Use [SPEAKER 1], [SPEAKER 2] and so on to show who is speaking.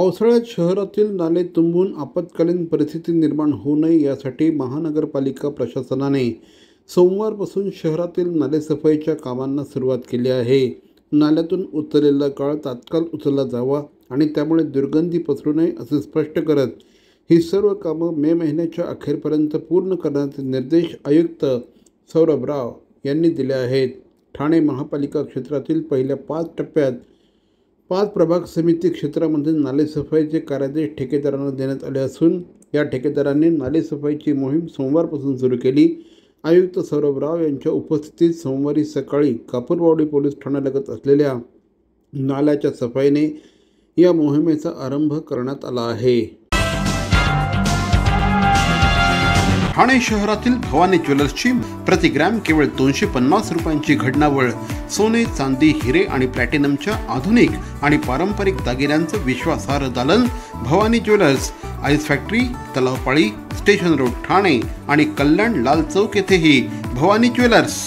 [SPEAKER 1] पावसाळ्यात शहरातील नाले तुंबून आपत्कालीन परिस्थिती निर्माण होऊ नये यासाठी महानगरपालिका प्रशासनाने सोमवारपासून शहरातील नालेसफाईच्या कामांना सुरुवात केली आहे। नाल्यातून उचललेला गाळ तात्काळ उचलला जावा आणि त्यामुळे दुर्गंधी पसरू नये असे स्पष्ट करत ही सर्व कामं मे महिन्याच्या अखेरपर्यंत पूर्ण करण्याचे निर्देश आयुक्त सौरभ राव यांनी दिले आहेत। ठाणे महापालिका क्षेत्रातील पहिल्या 5 टप्प्यात 5 प्रभाग समिती क्षेत्रामध्ये नालेसफाईचे कार्यादेश ठेकेदारांना देण्यात आले असून या ठेकेदारांनी नालेसफाईची मोहीम सोमवारपासून सुरू केली। आयुक्त सौरभ राव यांच्या उपस्थितीत सोमवारी सकाळी कापूरवाडी पोलीस ठाण्यालगत असलेल्या नाल्याच्या सफाईने या मोहिमेचा आरंभ करण्यात आला आहे। ठाणे शहरातील भवानी ज्वेलर्सची प्रति ग्रॅम केवळ 250 रुपयांची घडणावळ सोने, चांदी, हिरे आणि प्लॅटिनमच्या आधुनिक आणि पारंपरिक दागिन्यांचं विश्वासार्ह दालन Bhavani jewellers, ice factory, Talao Pali, station road Thane आणि कल्याण लाल चौक येथेही भवानी ज्वेलर्स।